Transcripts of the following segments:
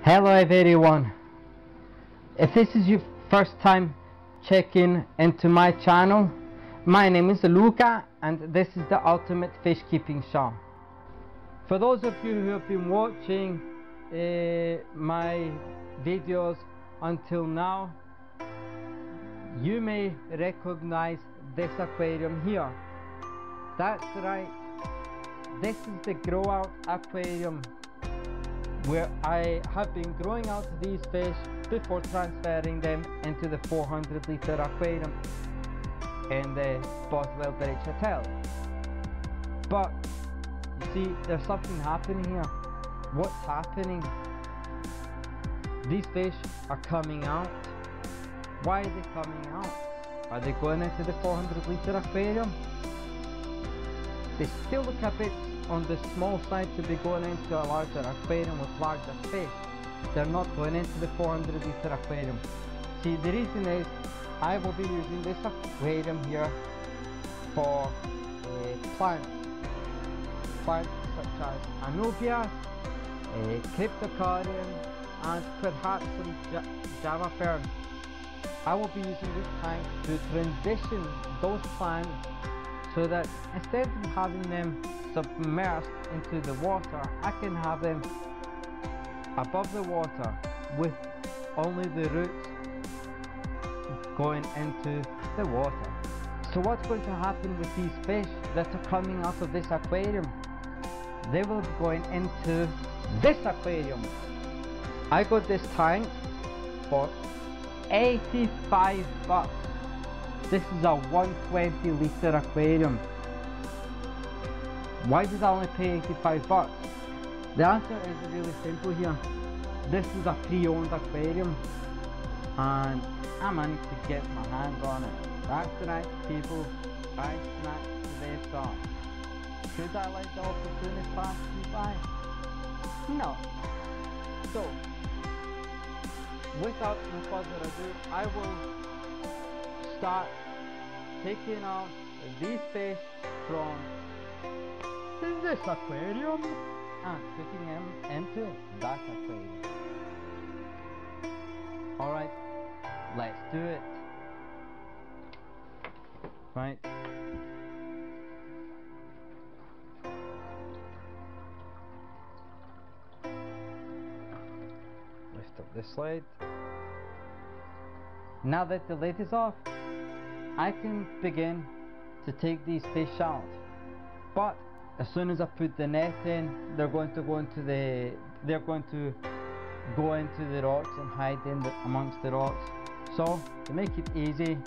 Hello everyone, if this is your first time checking into my channel, my name is Luca and this is the Ultimate Fish Keeping Show. For those of you who have been watching my videos until now, you may recognize this aquarium here. That's right, this is the grow out aquarium where I have been growing out these fish before transferring them into the 400 litre aquarium in the Boswell Bridge Hotel. But you see, there's something happening here. What's happening? These fish are coming out. Why are they coming out? Are they going into the 400 litre aquarium? They still look a bit on the small side to be going into a larger aquarium with larger fish. They're not going into the 400 litre aquarium. See, the reason is I will be using this aquarium here for plants such as anubias, cryptocarium and perhaps some java fern. I will be using this tank to transition those plants so that instead of having them submerged into the water, I can have them above the water with only the roots going into the water. So what's going to happen with these fish that are coming out of this aquarium? They will be going into this aquarium. I got this tank for 85 bucks. This is a 120 litre aquarium. Why did I only pay 85 bucks? The answer is really simple here. This is a pre-owned aquarium and I managed to get my hands on it. That's right people, I snatched the best off. Could I let the opportunity pass me by? No. So, without no further ado, I will start taking out these fish from this aquarium and putting them into that aquarium. Alright, let's do it. Right. Lift up this lid. Now that the lid is off, I can begin to take these fish out. But as soon as I put the net in, they're going to go into the rocks and hide amongst the rocks. So to make it easy,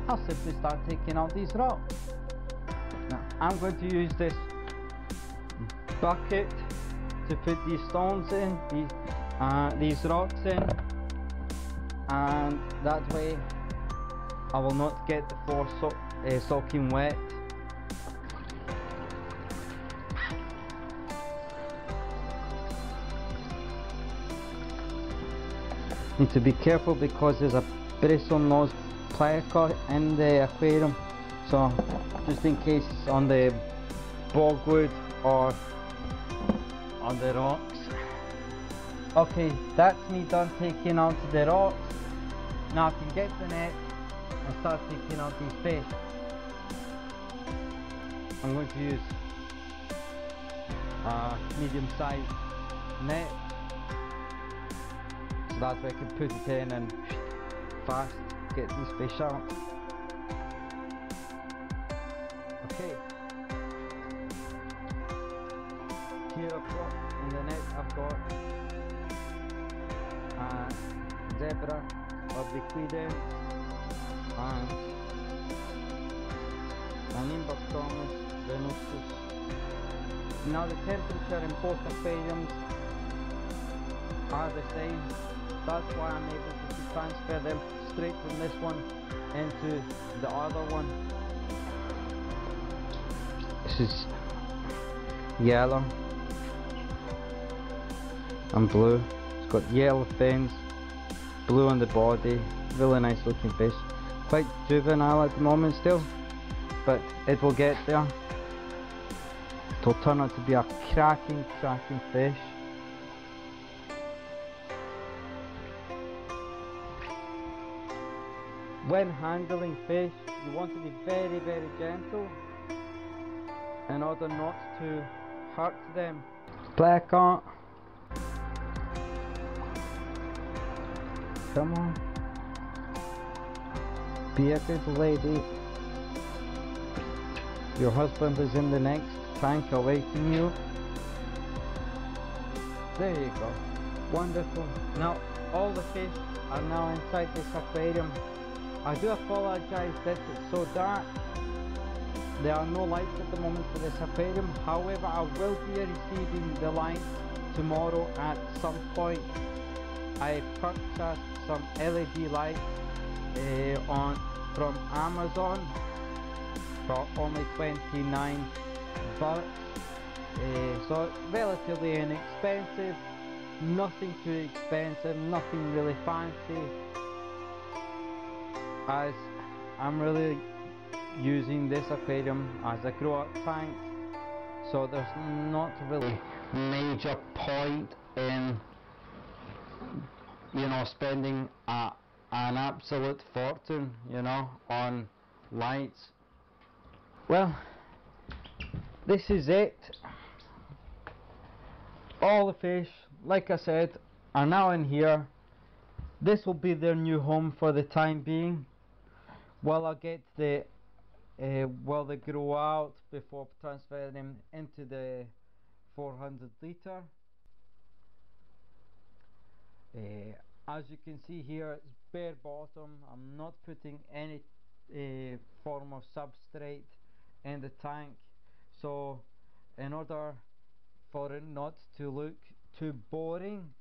I'll simply start taking out these rocks. Now I'm going to use this bucket to put these stones in, these rocks in, and that way I will not get the floor soaking wet. Need to be careful because there's a bristle nose plica in the aquarium, so just in case it's on the bogwood or on the rocks. Okay, that's me done taking out the rocks. Now I can get the net and start taking out these fish. I'm going to use a medium sized net, so that way I can put it in and fast get these fish out. Okay, here I've got in the net I've got a zebra obliquida and an Imboctomus venustus. Now the temperature in both aquariums are the same. That's why I'm able to transfer them straight from this one into the other one. This is yellow and blue. It's got yellow fins, blue on the body, really nice looking fish. Quite juvenile at the moment still, but it will get there. It will turn out to be a cracking fish. When handling fish, you want to be very, very gentle in order not to hurt them. Black on. Come on. Be a good lady. Your husband is in the next tank awaiting you. There you go. Wonderful. Now all the fish are now inside this aquarium. I do apologize that it's so dark. There are no lights at the moment for this aquarium. However, I will be receiving the lights tomorrow at some point. I purchased some LED lights from Amazon for only 29 bucks. So relatively inexpensive, nothing too expensive, nothing really fancy, as I'm really using this aquarium as a grow up tank, so there's not really major point in, you know, spending an absolute fortune, you know, on lights. Well, this is it. All the fish, like I said, are now in here. This will be their new home for the time being, while I get the while they grow out before transferring them into the 400 litre. As you can see here, it's bare bottom. I'm not putting any form of substrate in the tank, so in order for it not to look too boring,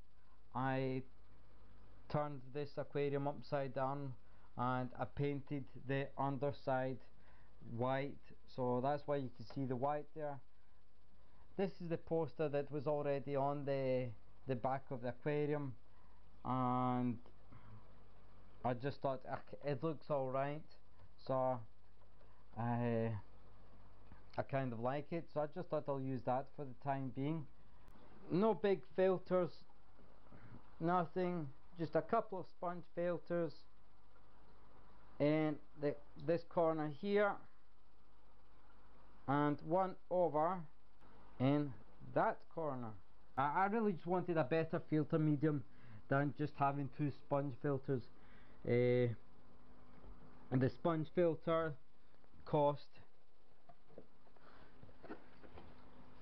I turned this aquarium upside down and I painted the underside white, so that's why you can see the white there. This is the poster that was already on the back of the aquarium, and I just thought it looks alright, so I kind of like it, so I just thought I'll use that for the time being. No big filters, nothing, just a couple of sponge filters in this corner here, and one over in that corner. I really just wanted a better filter medium than just having two sponge filters. And the sponge filter cost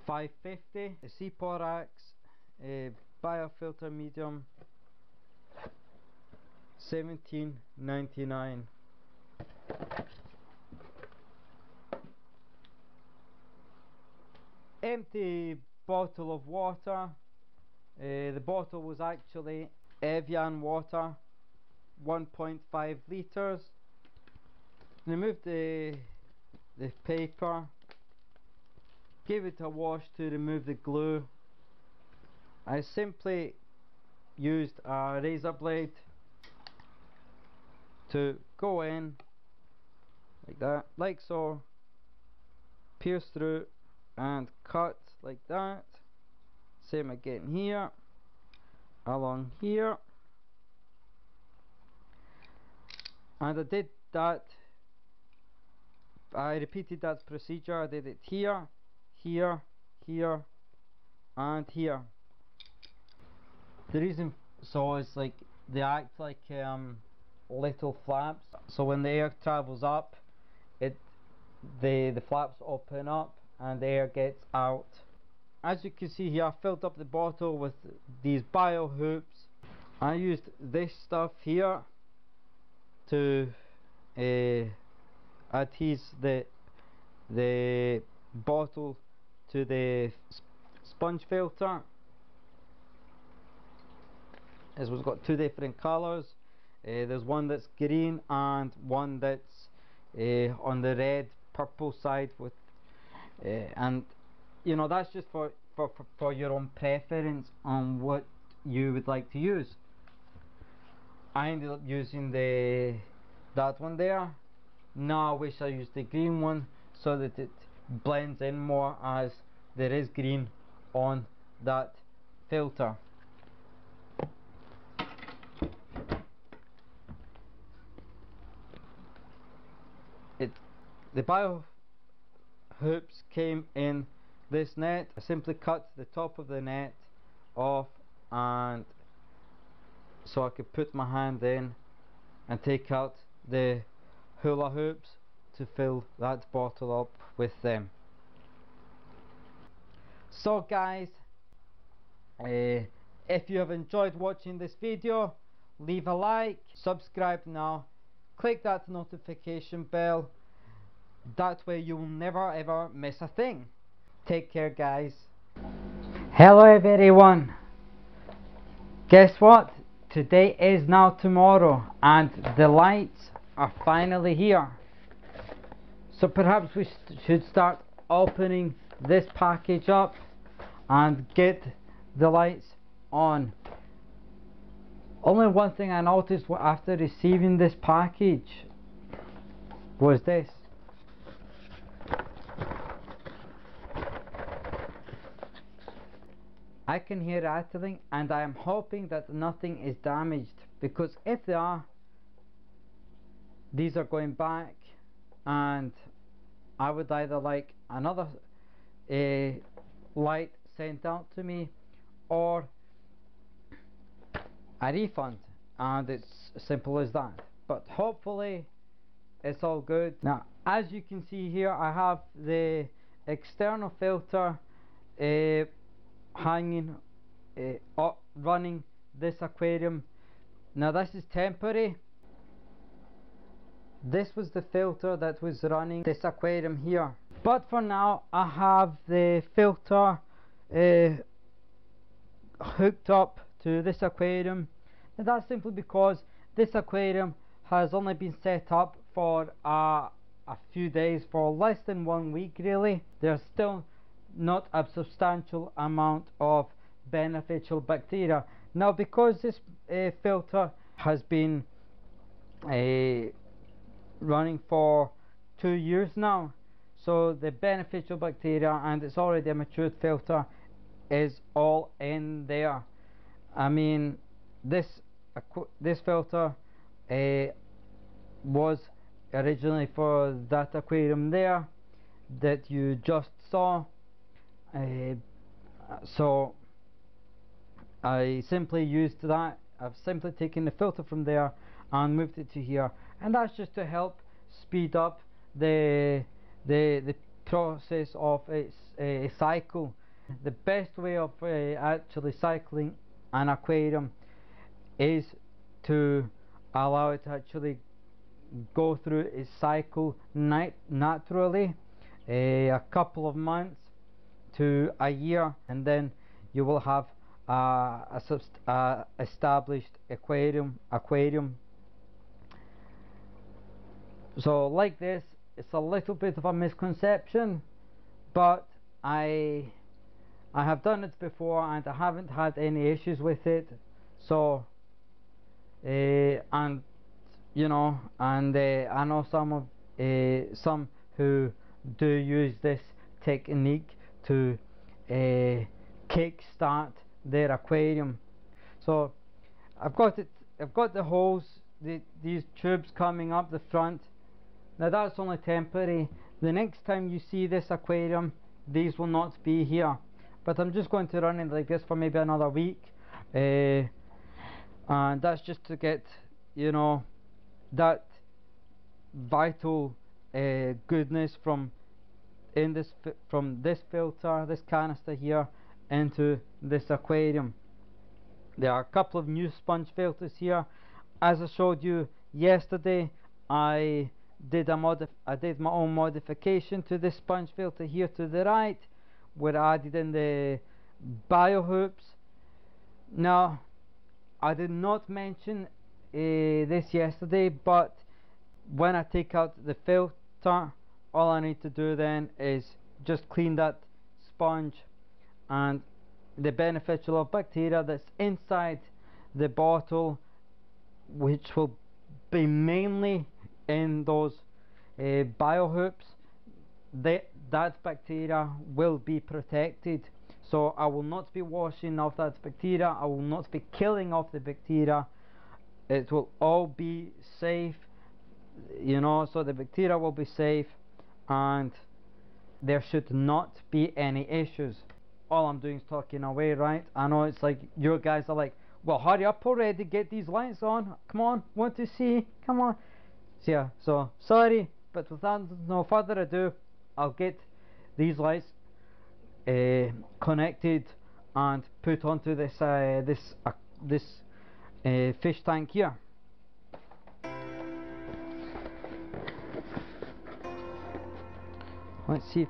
$5.50. The Seaporax biofilter medium $17.99. Empty bottle of water. The bottle was actually Evian water, 1.5 litres. Remove the paper, give it a wash to remove the glue. I simply used a razor blade to go in like that, like so, pierce through and cut like that. Same again here, along here, and I did that. I repeated that procedure. I did it here, here, here, and here. The reason so is like they act like little flaps. So when the air travels up, the flaps open up and the air gets out. As you can see here, I filled up the bottle with these bio hoops. I used this stuff here to adhere the bottle to the sponge filter. This one's got two different colours. There's one that's green and one that's on the red purple side with and you know, that's just for your own preference on what you would like to use. I ended up using that one there. Now I wish I used the green one so that it blends in more, as there is green on that filter. the bio hoops came in this net. I simply cut the top of the net off, and so I could put my hand in and take out the hula hoops to fill that bottle up with them. So guys, if you have enjoyed watching this video, leave a like, subscribe now, click that notification bell. That way you will never ever miss a thing. Take care guys. Hello everyone. Guess what? Today is now tomorrow and the lights are finally here. So perhaps we should start opening this package up and get the lights on. Only one thing I noticed after receiving this package was this. I can hear rattling, and I am hoping that nothing is damaged, because if they are, these are going back, and I would either like another light sent out to me or a refund, and it's simple as that. But hopefully it's all good. Now as you can see here, I have the external filter hanging up, running this aquarium. Now this is temporary. This was the filter that was running this aquarium here, but for now I have the filter hooked up to this aquarium. And that's simply because this aquarium has only been set up for a few days, for less than 1 week really. There's still not a substantial amount of beneficial bacteria. Now because this filter has been running for 2 years now, so the beneficial bacteria, and it's already a matured filter, is all in there. I mean, this filter was originally for that aquarium there that you just saw, so I simply used that. I've simply taken the filter from there and moved it to here, and that's just to help speed up the process of its cycle. The best way of actually cycling an aquarium is to allow it to actually go through its cycle naturally, a couple of months to a year, and then you will have a established aquarium. So like this, it's a little bit of a misconception, but I have done it before and I haven't had any issues with it. So and you know, and I know some who do use this technique to kick start their aquarium. So I've got the holes, these tubes coming up the front. Now that's only temporary. The next time you see this aquarium, these will not be here, but I'm just going to run it like this for maybe another week, and that's just to get, you know, that vital goodness from this filter, this canister here, into this aquarium. There are a couple of new sponge filters here. As I showed you yesterday, I did my own modification to this sponge filter here to the right, where I added in the bio hoops. Now I did not mention this yesterday, but when I take out the filter, all I need to do then is just clean that sponge, and the beneficial bacteria that's inside the bottle, which will be mainly in those bio hoops, that bacteria will be protected. So I will not be washing off that bacteria, I will not be killing off the bacteria. It will all be safe, you know, so the bacteria will be safe, and there should not be any issues. All I'm doing is talking away, right? I know it's like you guys are like, well, hurry up already, get these lights on, come on, want to see, come on. So yeah, so sorry, but without no further ado, I'll get these lights connected and put onto this fish tank here. Let's see if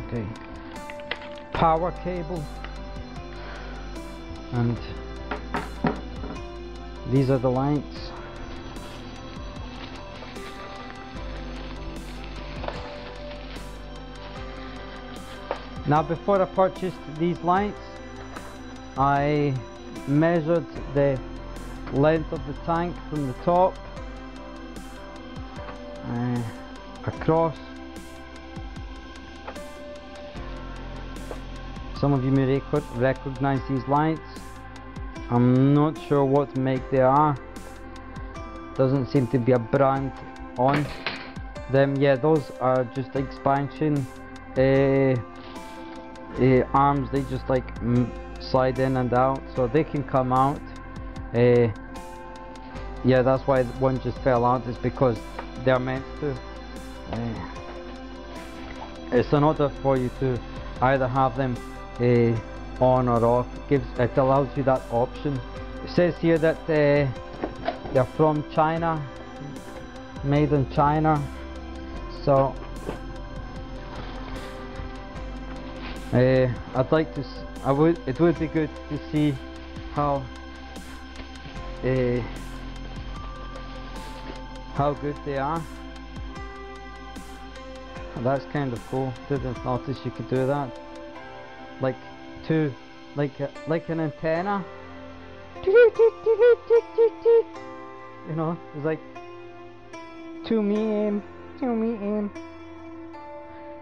okay, power cable, and these are the lights. Now before I purchased these lights, I measured the length of the tank from the top across. Some of you may recognize these lights. I'm not sure what make they are. Doesn't seem to be a brand on them. Yeah, those are just expansion arms. They just like slide in and out, so they can come out. Yeah, that's why one just fell out, is because they're meant to. It's in order for you to either have them on or off. It allows you that option. It says here that they're from China, made in China. So I'd like to. It would be good to see how good they are. That's kind of cool. Didn't notice you could do that. Like an antenna. You know, it's like to me in.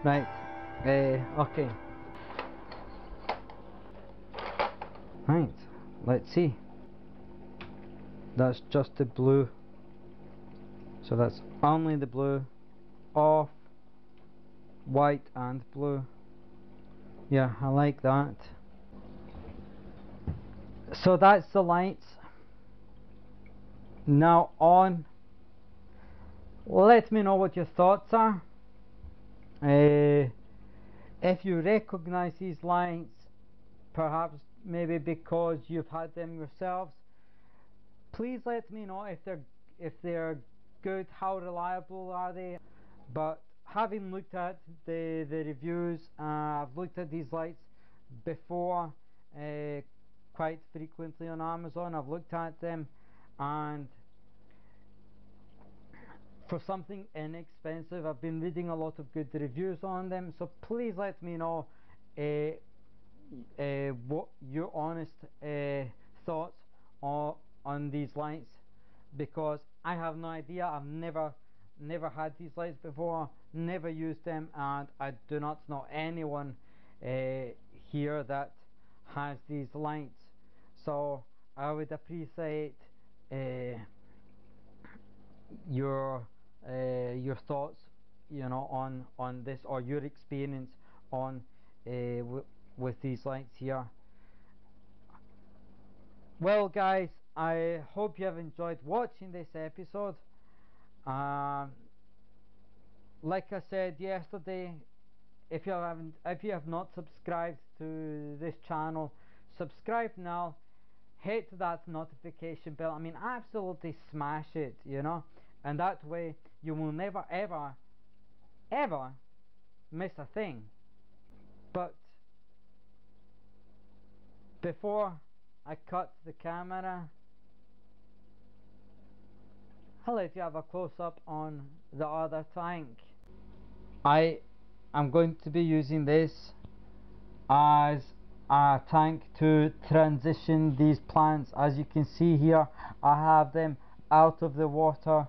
Right. Okay. Right. Let's see. That's just the blue. So that's only the blue. Off. White and blue. Yeah, I like that. So that's the lights. Now on. Let me know what your thoughts are. If you recognize these lights, perhaps maybe because you've had them yourselves, please let me know if they're good, how reliable are they. But having looked at the reviews, I've looked at these lights before quite frequently on Amazon. I've looked at them, and for something inexpensive, I've been reading a lot of good reviews on them. So please let me know what your honest thoughts are on these lights, because I have no idea. I've never had these lights before, never used them, and I do not know anyone here that has these lights. So I would appreciate your thoughts, you know, on this, or your experience on with these lights here. Well guys, I hope you have enjoyed watching this episode. Like I said yesterday, if you have not subscribed to this channel, subscribe now. Hit that notification bell. I mean, absolutely smash it, you know, and that way you will never ever miss a thing. But before I cut the camera, I'll let you have a close-up on the other tank. I am going to be using this as a tank to transition these plants. As you can see here, I have them out of the water,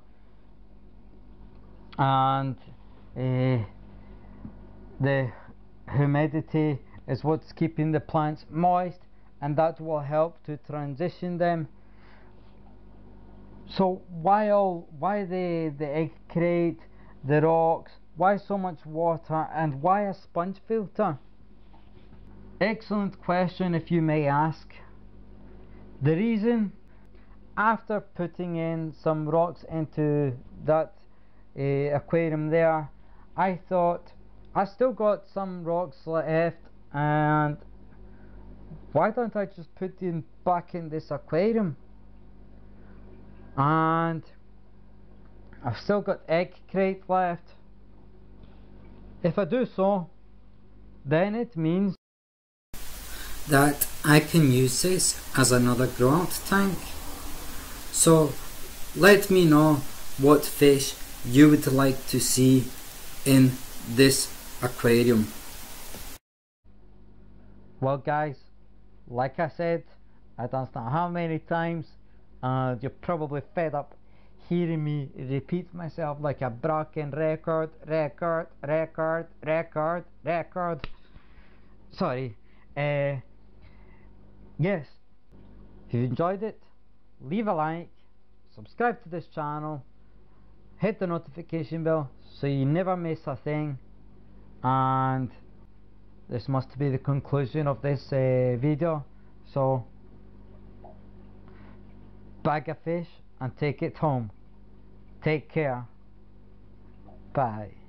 and the humidity is what's keeping the plants moist, and that will help to transition them. So why the egg crate, the rocks, why so much water, and why a sponge filter? Excellent question, if you may ask. The reason, after putting in some rocks into that aquarium there, I thought I still got some rocks left, and why don't I just put them back in this aquarium? And I've still got egg crate left. If I do so, then it means that I can use this as another grow out tank. So let me know what fish you would like to see in this aquarium. Well guys, like I said, I don't know how many times, you're probably fed up hearing me repeat myself like a broken record. Sorry. Yes, if you enjoyed it, leave a like, subscribe to this channel, hit the notification bell so you never miss a thing. And this must be the conclusion of this video, so bag a fish and take it home. Take care. Bye.